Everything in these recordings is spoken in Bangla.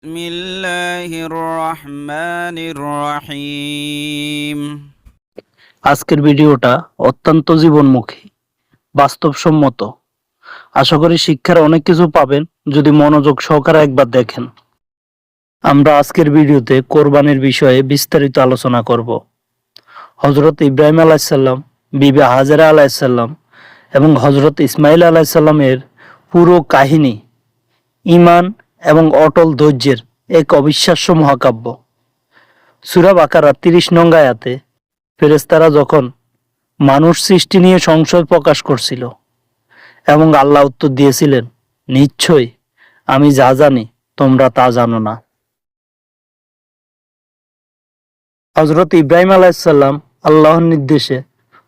বিসমিল্লাহির রহমানির রহিম। আজকের ভিডিওটা অত্যন্ত জীবনমুখী, বাস্তবসম্মত। আশা করি শিক্ষার অনেক কিছু পাবেন যদি মনোযোগ সহকারে একবার দেখেন। আমরা আজকের ভিডিওতে কোরবানির বিষয়ে বিস্তারিত আলোচনা করব। হজরত ইব্রাহিম আলাইসাল্লাম, বিবি হাজেরা আলাইসাল্লাম এবং হজরত ইসমাইল আলাইসাল্লামের পুরো কাহিনী ঈমান এবং অটল ধৈর্যের এক অবিশ্বাস্য মহাকাব্য। সূরা বাকারা ৩০ নং আয়াতে ফেরেশতারা যখন মানুষ সৃষ্টি নিয়ে সংশয় প্রকাশ করছিল এবং আল্লাহ উত্তর দিয়েছিলেন, নিশ্চয়ই আমি যা জানি তোমরা তা জানো না। হজরত ইব্রাহিম আলাইসাল্লাম আল্লাহর নির্দেশে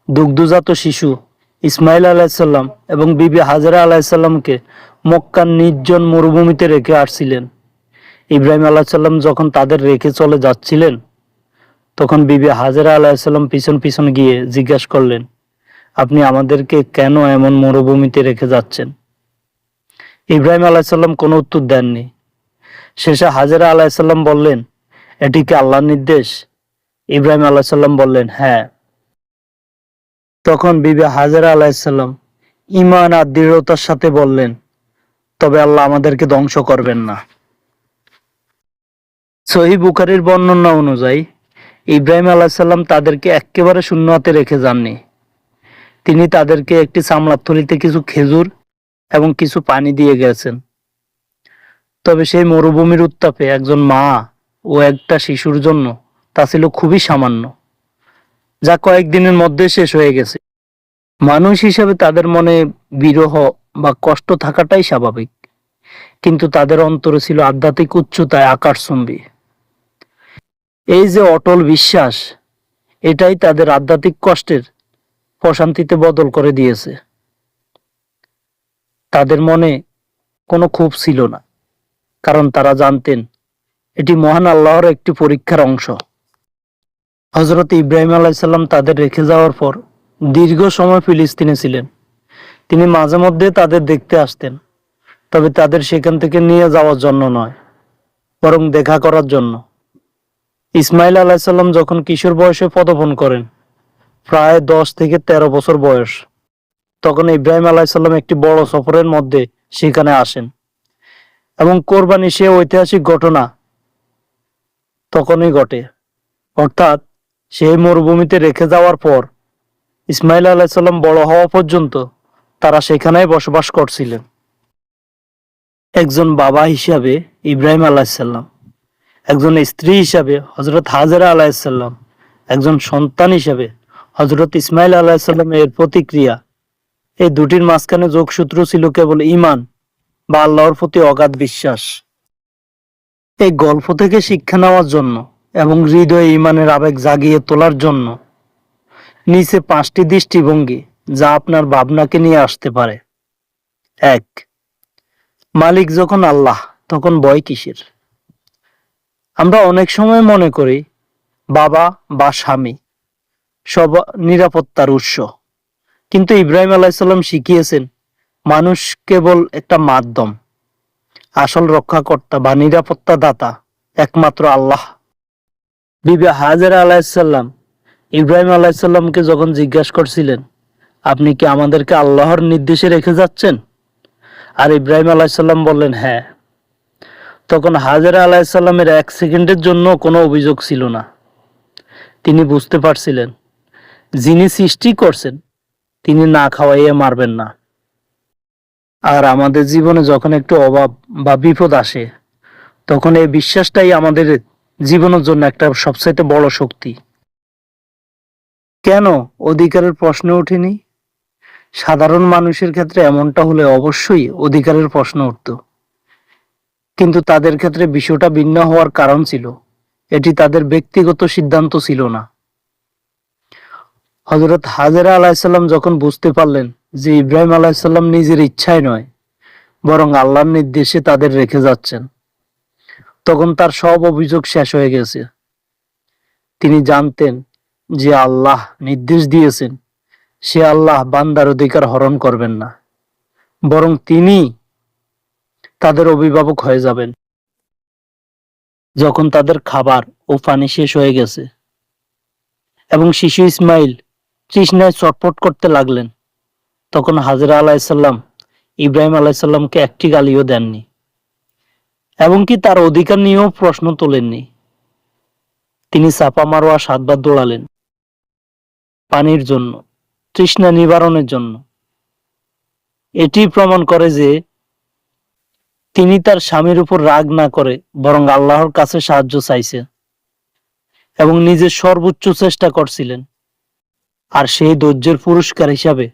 দুগ্ধজাত শিশু ইসমাইল আলাইসাল্লাম এবং বিবি হাজেরা আলাইসাল্লামকে মক্কার নির্জন মরুভূমিতে রেখে আসছিলেন। ইব্রাহিম আলাইসাল্লাম যখন তাদের রেখে চলে যাচ্ছিলেন, তখন বিবি হাজেরা আলাইসাল্লাম পিছন পিছন গিয়ে জিজ্ঞাসা করলেন, আপনি আমাদেরকে কেন এমন মরুভূমিতে রেখে যাচ্ছেন? ইব্রাহিম আলাইসাল্লাম কোনো উত্তর দেননি। শেষে হাজেরা আলাইসাল্লাম বললেন, এটি কি আল্লাহর নির্দেশ? ইব্রাহিম আলাইসাল্লাম বললেন, হ্যাঁ। তখন বিবি হাজেরা আলাইসাল্লাম ঈমান আর দৃঢ়তার সাথে বললেন, তবে আল্লাহ আমাদেরকে ধ্বংস করবেন না। সহিহ বুখারীর বর্ণনা অনুযায়ী ইব্রাহিম আলাইসাল্লাম তাদেরকে একেবারে শূন্য হাতে রেখে যাননি। তিনি তাদেরকে একটি চামড়ার থলিতে কিছু খেজুর এবং কিছু পানি দিয়ে গেছেন। তবে সেই মরুভূমির উত্তাপে একজন মা ও একটা শিশুর জন্য তা ছিল খুবই সামান্য, যা কয়েকদিনের মধ্যে শেষ হয়ে গেছে। মানুষ হিসেবে তাদের মনে বিরহ বা কষ্ট থাকাটাই স্বাভাবিক, কিন্তু তাদের অন্তরে ছিল আধ্যাত্মিক উচ্চতায় আকাশচুম্বী। এই যে অটল বিশ্বাস, এটাই তাদের আধ্যাত্মিক কষ্টের প্রশান্তিতে বদল করে দিয়েছে। তাদের মনে কোনো ক্ষোভ ছিল না, কারণ তারা জানতেন এটি মহান আল্লাহর একটি পরীক্ষার অংশ। হজরত ইব্রাহিম আলাইসাল্লাম তাদের রেখে যাওয়ার পর দীর্ঘ সময় ফিলিস্তিনে ছিলেন। তিনি মাঝে মধ্যে তাদের দেখতে আসতেন, তবে তাদের সেখান থেকে নিয়ে যাওয়ার জন্য নয়, বরং দেখা করার জন্য। ইসমাইল আলাইসাল্লাম যখন কিশোর বয়সে পদার্পণ করেন, প্রায় 10 থেকে 13 বছর বয়স, তখন ইব্রাহিম আলাইসাল্লাম একটি বড় সফরের মধ্যে সেখানে আসেন এবং কোরবানি সে ঐতিহাসিক ঘটনা তখনই ঘটে। অর্থাৎ সেই মরুভূমিতে রেখে যাওয়ার পর ইসমাইল আলাইসাল্লাম বড় হওয়া পর্যন্ত তারা সেখানেই বসবাস করছিলেন। একজন বাবা হিসাবে ইব্রাহিম আলাইসাল্লাম, একজন স্ত্রী হিসাবে হজরত হাজেরা আলাইসাল্লাম, একজন সন্তান হিসাবে হজরত ইসমাইল আলাইসাল্লাম এর প্রতিক্রিয়া, এই দুটির মাঝখানে যোগসূত্র ছিল কেবল ঈমান বা আল্লাহর প্রতি অগাধ বিশ্বাস। এই গল্প থেকে শিক্ষা নেওয়ার জন্য এবং হৃদয়ে ঈমানের আবেগ জাগিয়ে তোলার জন্য নিচে 5টি দৃষ্টিভঙ্গি যা আপনার ভাবনাকে নিয়ে আসতে পারে। 1. মালিক যখন আল্লাহ, তখন ভয় কিসের? আমরা অনেক সময় মনে করি বাবা বা স্বামী সব নিরাপত্তার উৎস, কিন্তু ইব্রাহিম আলাইসাল্লাম শিখিয়েছেন মানুষ কেবল একটা মাধ্যম, আসল রক্ষাকর্তা বা নিরাপত্তা দাতা একমাত্র আল্লাহ। বিবি হাজেরা আলাইসাল্লাম ইব্রাহিম আলাইসাল্লামকে যখন জিজ্ঞাসা করছিলেন, আপনি কি আমাদেরকে আল্লাহর নির্দেশে রেখে যাচ্ছেন? আর ইব্রাহিম আলাইসাল্লাম বললেন, হ্যাঁ। তখন হাজেরা আলাইসাল্লামের 1 সেকেন্ডের জন্য কোনো অভিযোগ ছিল না। তিনি বুঝতে পারছিলেন যিনি সৃষ্টি করছেন তিনি না খাওয়াইয়ে মারবেন না। আর আমাদের জীবনে যখন একটু অভাব বা বিপদ আসে, তখন এই বিশ্বাসটাই আমাদের জীবনের জন্য একটা সবচাইতে বড় শক্তি। কেন অধিকারের প্রশ্ন ওঠেনি? সাধারণ মানুষের ক্ষেত্রে এমনটা হলে অবশ্যই অধিকারের প্রশ্ন উঠত, কিন্তু তাদের ক্ষেত্রে বিষয়টা ভিন্ন হওয়ার কারণ ছিল এটি তাদের ব্যক্তিগত সিদ্ধান্ত ছিল না। হযরত হাজেরা আলাইসাল্লাম যখন বুঝতে পারলেন যে ইব্রাহিম আলাইসাল্লাম নিজের ইচ্ছায় নয়, বরং আল্লাহর নির্দেশে তাদের রেখে যাচ্ছেন, তখন তার সব অভিযোগ শেষ হয়ে গেছে। তিনি জানতেন যে আল্লাহ নির্দেশ দিয়েছেন, সে আল্লাহ বান্দার অধিকার হরণ করবেন না, বরং তিনি তাদের অভিভাবক হয়ে যাবেন। যখন তাদের খাবার ও পানি শেষ হয়ে গেছে এবং শিশু ইসমাইল তৃষ্ণায় চটপট করতে লাগলেন, তখন হাজরা আলাইসাল্লাম ইব্রাহিম আলাইসাল্লামকে একটি গালিও দেননি এবং কি তার অধিকার নিয়েও প্রশ্ন তোলেননি। তিনি চাপা মারোয়া 7 বার দৌড়ালেন পানির জন্য, তৃষ্ণা নিবারণের জন্য। এটি প্রমাণ করে যে তিনি তার স্বামীর উপর রাগ না করে বরং আল্লাহর কাছে সাহায্য চাইছে এবং নিজের সর্বোচ্চ চেষ্টা করছিলেন। আর সেই ধৈর্যের পুরস্কার হিসাবে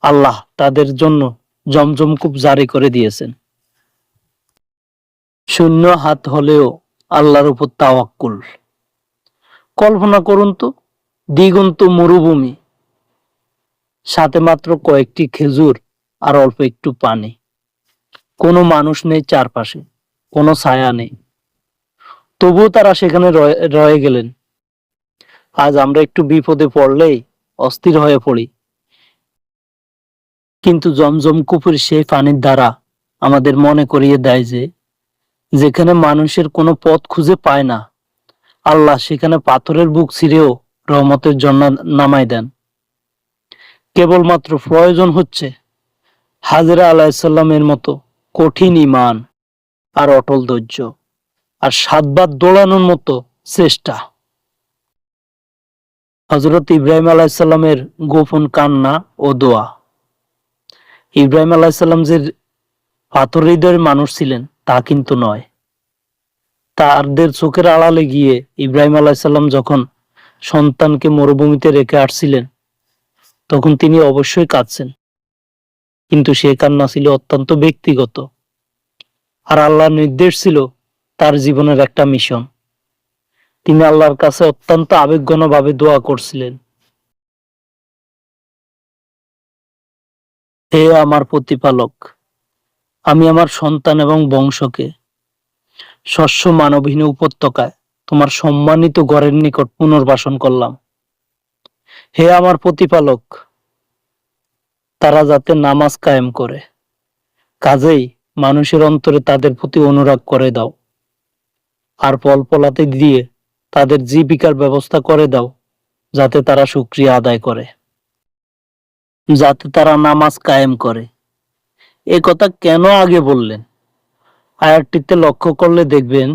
আল্লাহ তাদের জন্য জমজম কূপ জারি করে দিয়েছেন। শূন্য হাত হলেও আল্লাহর উপর তাওয়াক্কুল। কল্পনা করুন তো, দিগন্ত মরুভূমি, সাথে মাত্র কয়েকটি খেজুর আর অল্প একটু পানি, কোনো মানুষ নেই চারপাশে, কোনো ছায়া নেই, তবুও তারা সেখানে রয়ে গেলেন। আজ আমরা একটু বিপদে পড়লেই অস্থির হয়ে পড়ি, কিন্তু জমজম কূপের সেই পানির দ্বারা আমাদের মনে করিয়ে দেয় যে যেখানে মানুষের কোনো পথ খুঁজে পায় না, আল্লাহ সেখানে পাথরের বুক ছিঁড়েও রহমতের জন্য নামাই দেন। কেবলমাত্র প্রয়োজন হচ্ছে হাজরা আলাইসাল্লামের মতো কঠিন ঈমান আর অটল ধৈর্য আর 7 বার দৌড়ানোর মতো চেষ্টা। হযরত ইব্রাহিম আলাইসাল্লামের গোপন কান্না ও দোয়া। ইব্রাহিম আলাইসাল্লাম যে পাথর হৃদয়ের মানুষ ছিলেন তা কিন্তু নয়। তাদের চোখের আড়ালে গিয়ে ইব্রাহিম আলাইসাল্লাম যখন সন্তানকে মরুভূমিতে রেখে আসছিলেন, তখন তিনি অবশ্যই কাঁদছেন, কিন্তু সে কান্না ছিল অত্যন্ত ব্যক্তিগত। আর আল্লাহর নির্দেশ ছিল তার জীবনের একটা মিশন। তিনি আল্লাহর কাছে অত্যন্ত আবেগঘনভাবে দোয়া করছিলেন, হে আমার প্রতিপালক, আমি আমার সন্তান এবং বংশকে শস্য মানবহীন উপত্যকায় তোমার সম্মানিত ঘরের নিকট পুনর্বাসন করলাম। হে আমার প্রতিপালক, তারা যাতে নামাজ কায়েম করে, কাজেই মানুষের অন্তরে তাদের প্রতি অনুরাগ করে দাও, আর ফলফলাতে দিয়ে তাদের জীবিকার ব্যবস্থা করে দাও, যাতে তারা শুকরিয়া আদায় করে, যাতে তারা নামাজ কায়েম করে। এ কথা কেন আগে বললেন? আয়াতটিতে লক্ষ্য করলে দেখবেন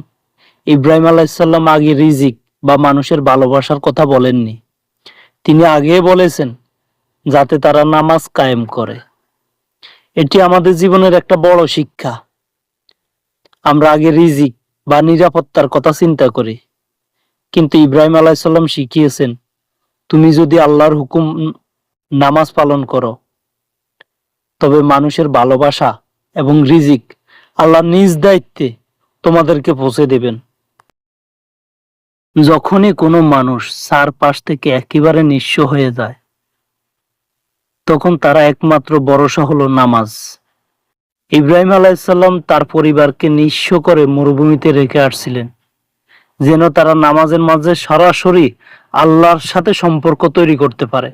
ইব্রাহিম আলাইসাল্লাম আগে রিজিক বা মানুষের ভালোবাসার কথা বলেননি। তিনি আগে বলেছেন যাতে তারা নামাজ কায়েম করে। এটি আমাদের জীবনের একটা বড় শিক্ষা। আমরা আগে রিজিক বা নিরাপত্তার কথা চিন্তা করি, কিন্তু ইব্রাহিম আলাইসাল্লাম শিখিয়েছেন তুমি যদি আল্লাহর হুকুম নামাজ পালন করো, তবে মানুষের ভালোবাসা এবং রিজিক আল্লাহ নিজ দায়িত্বে তোমাদেরকে পৌঁছে দেবেন। যখনই কোনো মানুষ চারপাশ থেকে একেবারে নিঃস্ব হয়ে যায়, তখন তারা একমাত্র ভরসা হলো নামাজ। ইব্রাহিম আলাইসাল্লাম তার পরিবারকে নিঃস্ব করে মরুভূমিতে রেখে আসছিলেন, যেন তারা নামাজের মাঝে সরাসরি আল্লাহর সাথে সম্পর্ক তৈরি করতে পারে।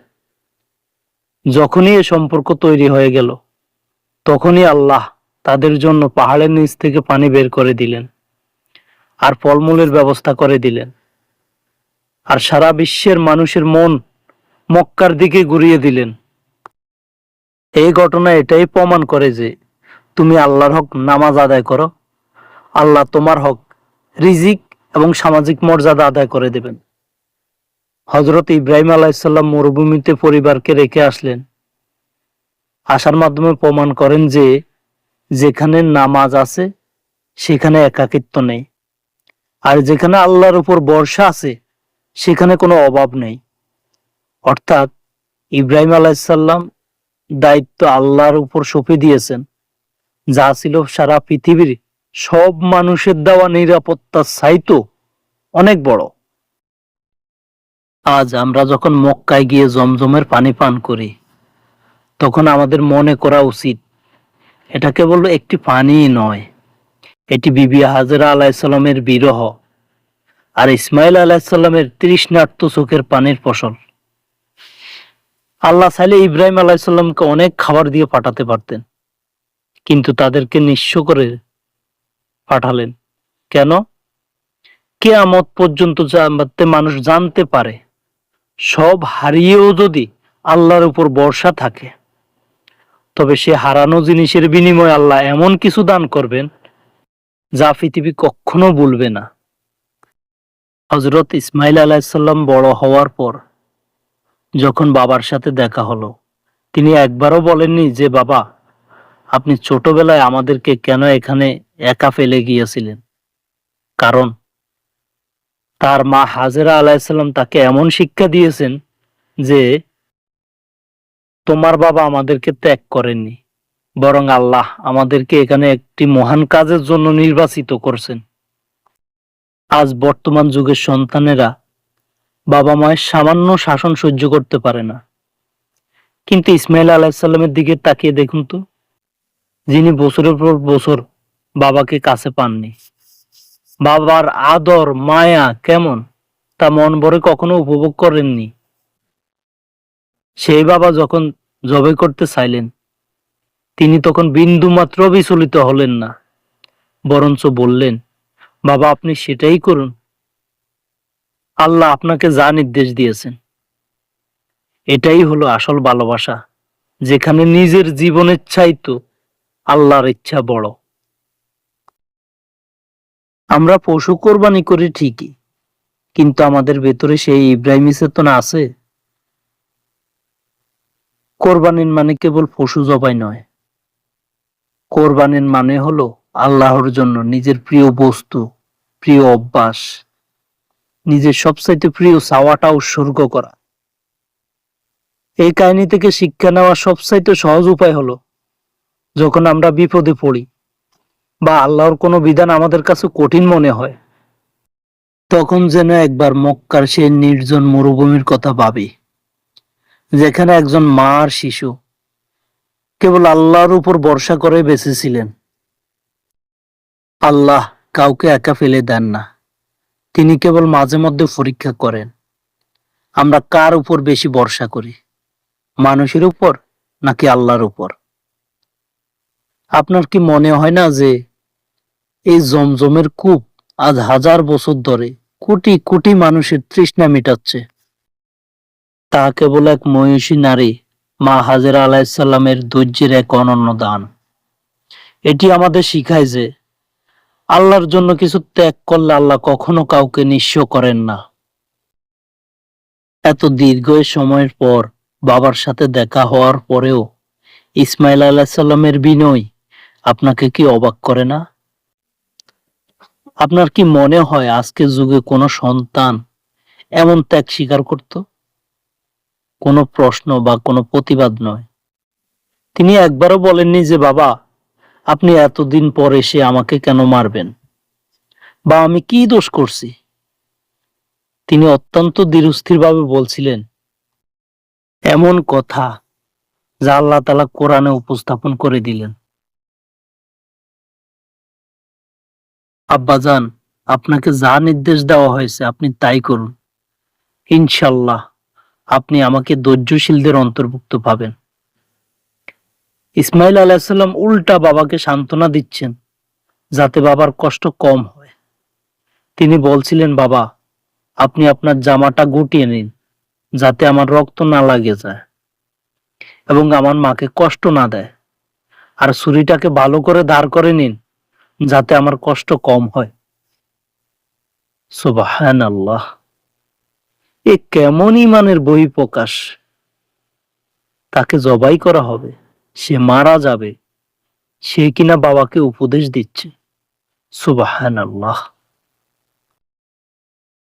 যখনই এ সম্পর্ক তৈরি হয়ে গেল, তখনই আল্লাহ তাদের জন্য পাহাড়ের নিচ থেকে পানি বের করে দিলেন আর ফলমূলের ব্যবস্থা করে দিলেন। আর সারা বিশ্বের মানুষের মন মক্কার দিকে ঘুরিয়ে দিলেন। এই ঘটনা এটাই প্রমাণ করে যে তুমি আল্লাহর হক নামাজ আদায় করো, আল্লাহ তোমার হক রিজিক এবং সামাজিক মর্যাদা আদায় করে দেবেন। হযরত ইব্রাহিম আলাইসাল্লাম মরুভূমিতে পরিবারকে রেখে আসলেন, আসার মাধ্যমে প্রমাণ করেন যে যেখানে নামাজ আছে সেখানে একাকিত্ব নেই, আর যেখানে আল্লাহর উপর ভরসা আছে সেখানে কোনো অভাব নেই। অর্থাৎ ইব্রাহিম আলাইসাল্লাম দায়িত্ব আল্লাহর উপর সঁপে দিয়েছেন, যা ছিল সারা পৃথিবীর সব মানুষের দেওয়া নিরাপত্তার চাইতো অনেক বড়। আজ আমরা যখন মক্কায় গিয়ে জমজমের পানি পান করি, তখন আমাদের মনে করা উচিত এটা কেবল একটি পানিই নয়, এটি বিবি হাজরা আলাইসাল্লামের বিরহ আর ইসমাইল আলাইসাল্লামের তৃষ্ণার্ত চোখের পানির ফসল। আল্লাহ চাইলে ইব্রাহিম আলাইসাল্লামকে অনেক খাবার দিয়ে পাঠাতে পারতেন, কিন্তু তাদেরকে নিঃস্ব করে পাঠালেন। কেন? কিয়ামত পর্যন্ত যাতে মানুষ জানতে পারে, সব হারিয়েও যদি আল্লাহর উপর ভরসা থাকে, তবে সে হারানো জিনিসের বিনিময়ে আল্লাহ এমন কিছু দান করবেন যা পৃথিবী কখনো ভুলবে না। হযরত ইসমাইল আলাইহিসসালাম বড় হওয়ার পর যখন বাবার সাথে দেখা হলো, তিনি একবারও বলেননি যে বাবা, আপনি ছোটবেলায় আমাদেরকে কেন এখানে একা ফেলে গিয়েছিলেন। কারণ তার মা হাজেরা আলাইহিসসালাম তাকে এমন শিক্ষা দিয়েছেন যে তোমার বাবা আমাদেরকে ত্যাগ করেননি, বরং আল্লাহ আমাদেরকে এখানে একটি মহান কাজের জন্য নির্বাচিত করছেন। আজ বর্তমান যুগের সন্তানেরা বাবা মায়ের সামান্য শাসন সহ্য করতে পারে না, কিন্তু ইসমাইল আলাইহিসসালামের দিকে তাকিয়ে দেখুন তো, যিনি বছরের পর বছর বাবাকে কাছে পাননি, বাবার আদর মায়া কেমন তা মন ভরে কখনো উপভোগ করেননি। সেই বাবা যখন জবাই করতে চাইলেন, তিনি তখন বিন্দু মাত্র বিচলিত হলেন না, বরঞ্চ বললেন, বাবা আপনি সেটাই করুন, আল্লাহ আপনাকে যা নির্দেশ দিয়েছেন। এটাই হলো আসল ভালোবাসা, যেখানে নিজের জীবনের চাইতো আল্লাহর ইচ্ছা বড়। আমরা পশু কোরবানি করি ঠিকই, কিন্তু আমাদের ভেতরে সেই ইব্রাহিমী চেতনা আছে। কোরবানির মানে কেবল পশু জবাই নয়, কোরবানির মানে হলো আল্লাহর জন্য নিজের প্রিয় বস্তু, প্রিয় অভ্যাস, নিজের সবচাইতে প্রিয় চাওয়াটা উৎসর্গ করা। এই কাহিনী থেকে শিক্ষা নেওয়া সবচাইতে সহজ উপায় হলো, যখন আমরা বিপদে পড়ি বা আল্লাহর কোনো বিধান আমাদের কাছে কঠিন মনে হয়, তখন যেন একবার মক্কার সেই নির্জন মরুভূমির কথা ভাবি, যেখানে একজন মা আর শিশু কেবল আল্লাহর উপর ভরসা করে বেঁচেছিলেন। আল্লাহ কাউকে একা ফেলে দেন না, তিনি কেবল মাঝে মধ্যে পরীক্ষা করেন আমরা কার উপর বেশি ভরসা করি, মানুষের উপর নাকি আল্লাহর উপর। আপনার কি মনে হয় না যে এই জমজমের কূপ আজ হাজার বছর ধরে কোটি কোটি মানুষের তৃষ্ণা মেটাচ্ছে? তা কেবল এক মহিষী নারী মা হাজেরা আলাইহিসসালামের ধৈর্যের এক অনন্য দান। এটি আমাদের শিখায় যে আল্লাহর জন্য কিছু ত্যাগ করলে আল্লাহ কখনো কাউকে নিঃস্ব করেন না। এত দীর্ঘ সময়ের পর বাবার সাথে দেখা হওয়ার পরেও ইসমাইল আলাইহিসসালামের বিনয় আপনাকে কি অবাক করে না? আপনার কি মনে হয় আজকের যুগে কোনো সন্তান এমন ত্যাগ স্বীকার করত? কোনো প্রশ্ন বা কোনো প্রতিবাদ নয়। তিনি একবারও বলেননি যে বাবা, আপনি এতদিন পর এসে আমাকে কেন মারবেন, বা আমি কি দোষ করছি। তিনি অত্যন্ত ধীরস্থিরভাবে বলছিলেন এমন কথা যা আল্লাহ তাআলা কোরআনে উপস্থাপন করে দিলেন। আব্বাজান, আপনাকে যা নির্দেশ দেওয়া হয়েছে আপনি তাই করুন, ইনশাল্লাহ আপনি আমাকে ধৈর্যশীলদের অন্তর্ভুক্ত পাবেন। ইসমাইল আলাইহিসসালাম উল্টা বাবাকে সান্ত্বনা দিচ্ছেন যাতে বাবার কষ্ট কম হয়। তিনি বলছিলেন, বাবা আপনি আপনার জামাটা গুটিয়ে নিন যাতে আমার রক্ত না লাগে যায় এবং আমার মাকে কষ্ট না দেয়, আর ছুরিটাকে ভালো করে ধার করে নিন যাতে আমার কষ্ট কম হয়। সুবহানাল্লাহ, এ কেমন ঈমানের বহিঃপ্রকাশ! তাকে জবাই করা হবে, সে মারা যাবে, সে কিনা বাবাকে উপদেশ দিচ্ছে। সুবহানাল্লাহ।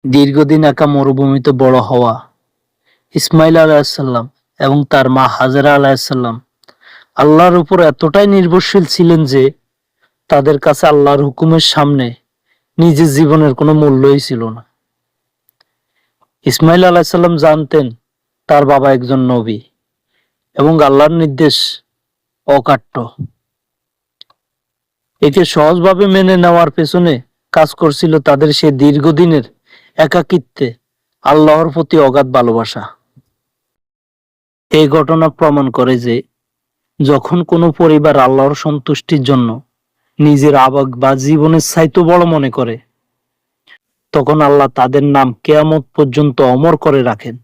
দীর্ঘদিন একা মরুভূমিতে বড় হওয়া ইসমাইল আলাইহিসসালাম এবং তার মা হাজেরা আলাইহিসসালাম আল্লাহর উপর এতটাই নির্ভরশীল ছিলেন যে তাদের কাছে আল্লাহর হুকুমের সামনে নিজের জীবনের কোনো মূল্যই ছিল না। ইসমাইল আলাইহিসসালাম জানতেন তার বাবা একজন নবী এবং আল্লাহর নির্দেশ অকাট্য। একে সহজভাবে মেনে নেওয়ার পেছনে কাজ করছিল তাদের সে দীর্ঘদিনের একাকিত্বে আল্লাহর প্রতি অগাধ ভালোবাসা। এই ঘটনা প্রমাণ করে যে যখন কোনো পরিবার আল্লাহর সন্তুষ্টির জন্য নিজের আবেগ বা জীবনের চাইতে বড় মনে করে, তখন আল্লাহ তাদের নাম কিয়ামত পর্যন্ত অমর করে রাখেন।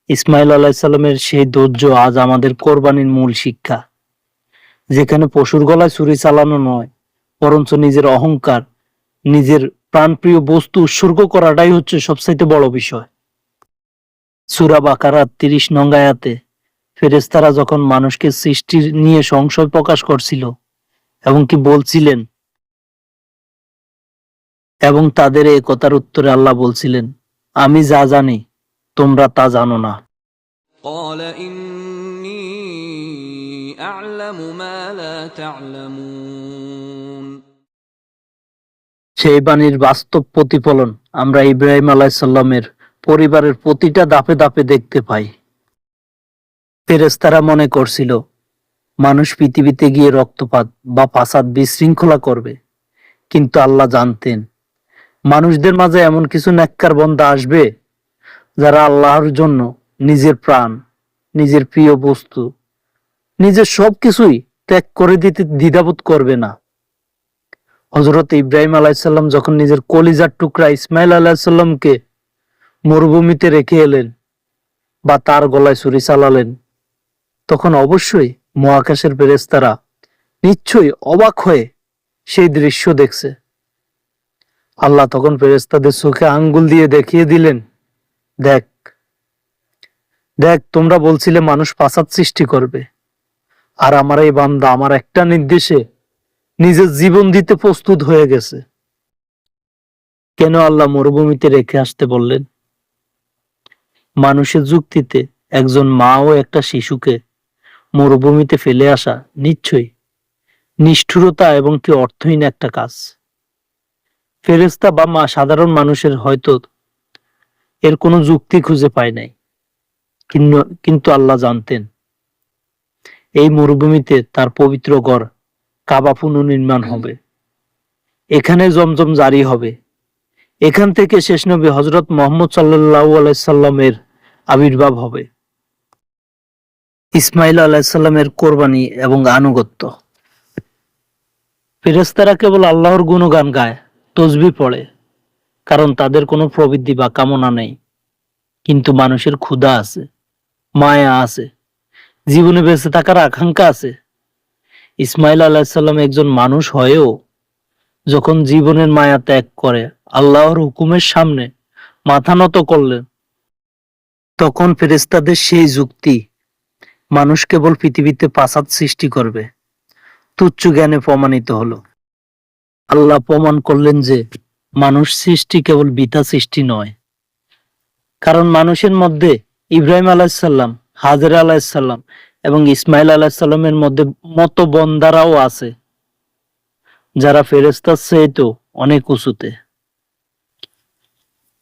ইসমাইল আলাইহিসসালামের সেই ধৈর্য আজ আমাদের কোরবানির মূল শিক্ষা, যেখানে পশুর গলায় ছুরি চালানো নয়, বরঞ্চ নিজের অহংকার, নিজের প্রাণপ্রিয় বস্তু উৎসর্গ করাটাই হচ্ছে সবচাইতে বড় বিষয়। সূরা বাকারার ৩০ নং আয়াতে ফেরেশতারা যখন মানুষকে সৃষ্টির নিয়ে সংশয় প্রকাশ করছিল এবং কি বলছিলেন, এবং তাদের এই কথার উত্তরে আল্লাহ বলছিলেন, আমি যা জানি তোমরা তা জানো না। قال إني أعلم ما لا تعلمون। সেই বাণীর বাস্তব প্রতিফলন আমরা ইব্রাহিম আলাইহিসসালামের পরিবারের প্রতিটা ধাপে ধাপে দেখতে পাই। ফেরেশতারা মনে করছিল মানুষ পৃথিবীতে গিয়ে রক্তপাত বা ফাসাদ বিশৃঙ্খলা করবে, কিন্তু আল্লাহ জানতেন মানুষদের মাঝে এমন কিছু নেককার বান্দা আসবে যারা আল্লাহর জন্য নিজের প্রাণ, নিজের প্রিয় বস্তু, নিজের সবকিছুই ত্যাগ করে দিতে দ্বিধাবোধ করবে না। হযরত ইব্রাহিম আলাইহিসসালাম যখন নিজের কলিজার টুকরা ইসমাইল আলাইহিসসালামকে মরুভূমিতে রেখে এলেন বা তার গলায় ছুরি চালালেন, তখন অবশ্যই মহাকাশের ফেরেশতারা নিশ্চয়ই অবাক হয়ে সেই দৃশ্য দেখছে। আল্লাহ তখন ফেরেশতাদের চোখে আঙ্গুল দিয়ে দেখিয়ে দিলেন, দেখ দেখ, তোমরা বলছিলে মানুষ ফাসাদ সৃষ্টি করবে, আর আমার এই বান্দা আমার একটা নির্দেশে নিজের জীবন দিতে প্রস্তুত হয়ে গেছে। কেন আল্লাহ মরুভূমিতে রেখে আসতে বললেন? মানুষের যুক্তিতে একজন মা ও একটা শিশুকে মরুভূমিতে ফেলে আসা নিশ্চয়ই নিষ্ঠুরতা এবং কি অর্থহীন একটা কাজ। ফেরেশতা বা মা সাধারণ মানুষের হয়তো এর কোনো যুক্তি খুঁজে পায় নাই, কিন্তু আল্লাহ জানতেন এই মরুভূমিতে তার পবিত্র ঘর কাবা পুনর্নির্মাণ হবে, এখানে জমজম জারি হবে, এখান থেকে শেষ নবী হযরত মুহাম্মদ সাল্লাল্লাহু আলাইহি সাল্লামের আবির্ভাব হবে। ইসমাইল আলাইহিস সালামের কোরবানি এবং আনুগত্য। ফেরেশতারা কেবল আল্লাহর গুণগান গায়, তসবিহ পড়ে, কারণ তাদের কোনো প্রবৃত্তি বা কামনা নেই। কিন্তু মানুষের ক্ষুধা আছে, মায়া আছে, জীবনে বেঁচে থাকার আকাঙ্ক্ষা আছে। ইসমাইল আলাইহিস সালাম একজন মানুষ হয়েও যখন জীবনের মায়া ত্যাগ করে আল্লাহর হুকুমের সামনে মাথা নত করলেন, তখন ফেরেশতাদের সেই যুক্তি মানুষ কেবল পৃথিবীতে ফাসাদ সৃষ্টি করবে তুচ্ছ জ্ঞানে প্রমাণিত হলো। আল্লাহ প্রমাণ করলেন যে মানুষ সৃষ্টি কেবল বৃথা সৃষ্টি নয়, কারণ মানুষের মধ্যে ইব্রাহিম আলাইহিসসালাম, হাজেরা আলাইহিসসালাম এবং ইসমাইল আলাইহিসসালামের মধ্যে মত বন্দারাও আছে, যারা ফেরেশতার চেয়েও অনেক উঁচুতে।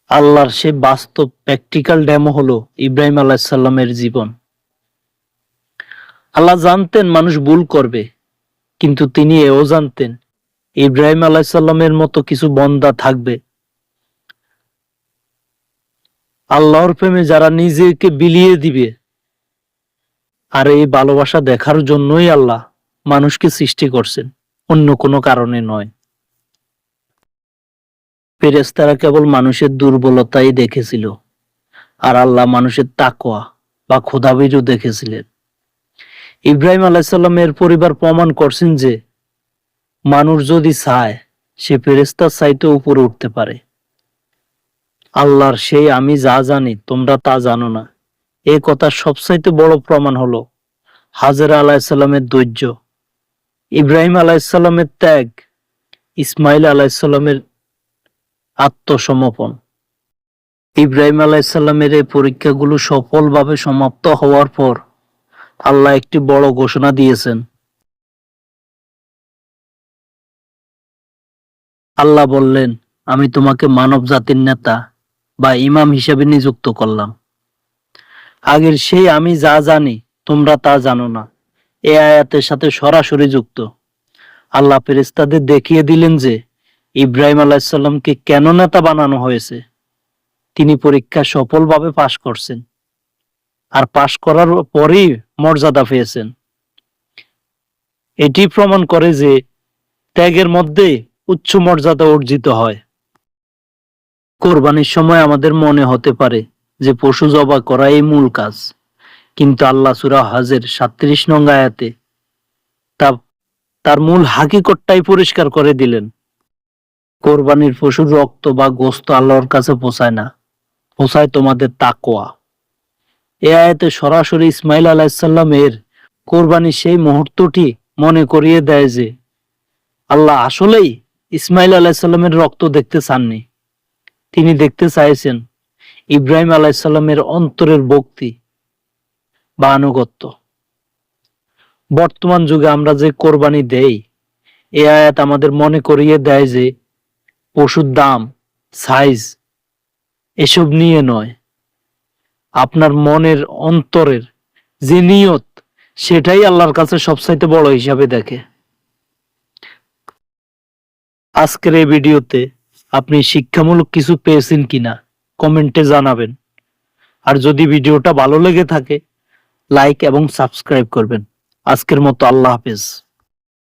আল্লাহর সেই বাস্তব প্র্যাকটিক্যাল ডেমো হলো ইব্রাহিম আলাইহিসসালামের জীবন। আল্লাহ জানতেন মানুষ ভুল করবে, কিন্তু তিনি এও জানতেন ইব্রাহিম আলাইহিসসালামের মতো কিছু বান্দা থাকবে আল্লাহর প্রেমে যারা নিজেকে বিলিয়ে দিবে। আর এই ভালোবাসা দেখার জন্যই আল্লাহ মানুষকে সৃষ্টি করছেন, অন্য কোনো কারণে নয়। ফেরেশতারা কেবল মানুষের দুর্বলতাই দেখেছিল, আর আল্লাহ মানুষের তাকওয়া বা খোদাভীরও দেখেছিলেন। ইব্রাহিম আলাইহিসসালামের পরিবার প্রমাণ করছেন যে মানুষ যদি চায় সে ফেরেশতার চাইতেও উপরে উঠতে পারে। আল্লাহর সেই আমি যা জানি তোমরা তা জানো না, এই কথার সবচাইতে বড় প্রমাণ হলো হাজেরা আলাইহিসসালামের ধৈর্য, ইব্রাহিম আলাইহিসসালামের ত্যাগ, ইসমাইল আলাইহিসসালামের আত্মসমর্পণ। ইব্রাহিম আলাইহিসসালামের এই পরীক্ষাগুলো সফলভাবে সমাপ্ত হওয়ার পর আল্লাহ একটি বড় ঘোষণা দিয়েছেন। আল্লাহ বললেন, আমি তোমাকে মানব জাতির নেতা বা ইমাম হিসেবে নিযুক্ত করলাম। আগের সেই আমি যা জানি তোমরা তা জানো না এই আয়াতের সাথে সরাসরি যুক্ত। আল্লাহ ফেরেশতাদের দেখিয়ে দিলেন যে ইব্রাহিম আলাইহিসসালামকে কেন নেতা বানানো হয়েছে। তিনি পরীক্ষা সফলভাবে পাশ করছেন, আর পাশ করার পরই মর্যাদা পেয়েছেন। এটি প্রমাণ করে যে ত্যাগের মধ্যে উচ্চ মর্যাদা অর্জিত হয়। কোরবানির সময় আমাদের মনে হতে পারে যে পশু জবাই করা এই মূল কাজ, কিন্তু আল্লাহ সূরা হজের 37 নং আয়াতে তার মূল হাকিকতটাই পরিষ্কার করে দিলেন। কোরবানির পশুর রক্ত বা গোশত আল্লাহর কাছে পৌঁছায় না, পৌঁছায় তোমাদের তাকওয়া। এ আয়াতে সরাসরি ইসমাইল আলাইহিসসালাম এর কোরবানির সেই মুহূর্তটি মনে করিয়ে দেয় যে আল্লাহ আসলেই ইসমাইল আলাইহিসসালামের রক্ত দেখতে চাননি, তিনি দেখতে চাইছেন ইব্রাহিম আলাইহিসসালামের অন্তরের ভক্তি বা আনুগত্য। বর্তমান যুগে আমরা যে কোরবানি দেই, এ আয়াত আমাদের মনে করিয়ে দেয় যে পশুর দাম, সাইজ এসব নিয়ে নয়, আপনার মনের অন্তরের যে নিয়ত সেটাই আল্লাহর কাছে সবচাইতে বড় হিসাবে দেখে। আজকের এই ভিডিওতে আপনি শিক্ষামূলক কিছু পেয়েছেন কিনা কমেন্টে জানাবেন, আর যদি ভিডিওটা ভালো লেগে থাকে লাইক এবং সাবস্ক্রাইব করবেন। আজকের মতো আল্লাহ হাফেজ।